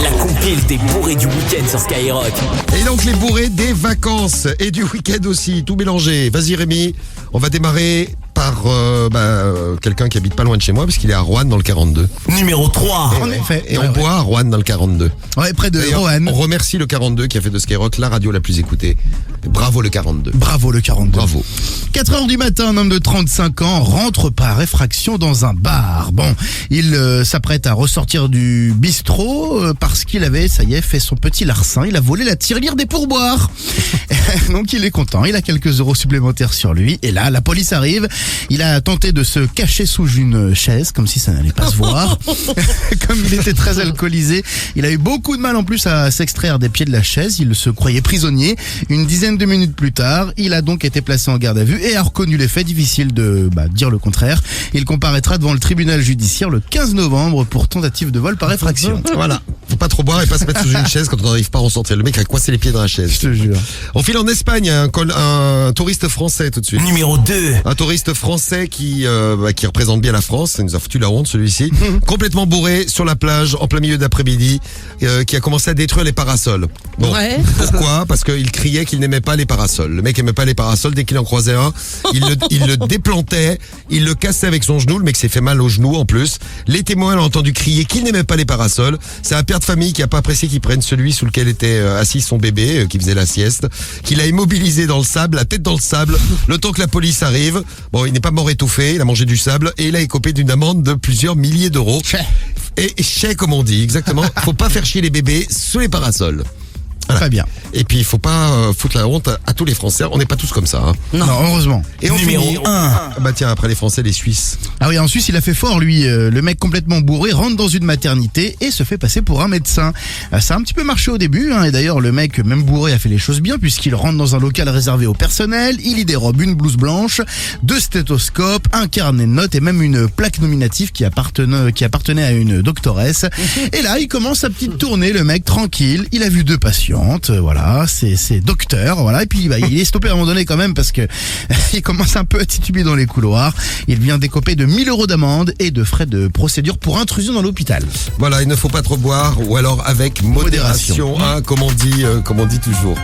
La compile des bourrés du week-end sur Skyrock. Et donc les bourrés des vacances et du week-end aussi, tout mélangé. Vas-y Rémi, on va démarrer par quelqu'un qui habite pas loin de chez moi parce qu'il est à Roanne dans le 42. Numéro 3. Et En effet. Et on boit à Roanne dans le 42. Ouais, près de D'ailleurs, Roanne. on remercie le 42 qui a fait de Skyrock la radio la plus écoutée. Bravo le 42. Bravo le 42. Bravo. 4h du matin, un homme de 35 ans rentre par effraction dans un bar. Bon, il s'apprête à ressortir du bistrot parce qu'il avait, ça y est, fait son petit larcin. Il a volé la tirelire des pourboires. Donc il est content, il a quelques euros supplémentaires sur lui. Et là, la police arrive. Il a tenté de se cacher sous une chaise, comme si ça n'allait pas se voir. Comme il était très alcoolisé, il a eu beaucoup de mal en plus à s'extraire des pieds de la chaise. Il se croyait prisonnier. Une dizaine de minutes plus tard, il a donc été placé en garde à vue et a reconnu les faits. Difficile de dire le contraire. Il comparaîtra devant le tribunal judiciaire le 15 novembre pour tentative de vol par effraction. Voilà. Faut pas trop boire et pas se mettre sous une chaise quand on n'arrive pas à en sortir. Le mec a coincé les pieds dans la chaise. Je te jure. On file en Espagne, un touriste français tout de suite. Numéro 2. Un touriste français qui représente bien la France, ça nous a foutu la honte celui-ci, complètement bourré sur la plage en plein milieu d'après-midi, qui a commencé à détruire les parasols. Bon, Ouais. pourquoi ? Parce qu'il criait qu'il n'aimait pas les parasols. Le mec aimait pas les parasols, dès qu'il en croisait un, il le déplantait, il le cassait avec son genou, le mec s'est fait mal au genou en plus. Les témoins l'ont entendu crier qu'il n'aimait pas les parasols. C'est un père de famille qui a pas apprécié qu'il prenne celui sous lequel était assis son bébé, qui faisait la sieste, qu'il a immobilisé dans le sable, la tête dans le sable, le temps que la police arrive. Bon, il n'est pas mort étouffé, il a mangé du sable et il a écopé d'une amende de plusieurs milliers d'euros. Et chais, comme on dit, exactement. Faut pas faire chier les bébés sous les parasols. Voilà. Très bien. Et puis il faut pas foutre la honte à tous les Français. On n'est pas tous comme ça. Hein. Non, heureusement. Et on Numéro finit. 1. Bah tiens, après les Français, les Suisses. Ah oui, en Suisse, il a fait fort, lui. Le mec complètement bourré rentre dans une maternité et se fait passer pour un médecin. Ça a un petit peu marché au début, hein, et d'ailleurs, le mec, même bourré, a fait les choses bien puisqu'il rentre dans un local réservé au personnel, il y dérobe une blouse blanche, 2 stéthoscopes, un carnet de notes et même une plaque nominative qui appartenait à une doctoresse. Et là, il commence sa petite tournée, le mec, tranquille. Il a vu 2 patientes, voilà, c'est docteur, voilà. Et puis, il est stoppé à un moment donné quand même parce que il commence un peu à tituber dans les couloirs. Il vient d'écoper de 1000 euros d'amende et de frais de procédure pour intrusion dans l'hôpital. Voilà, il ne faut pas trop boire ou alors avec modération, hein, comme on dit toujours.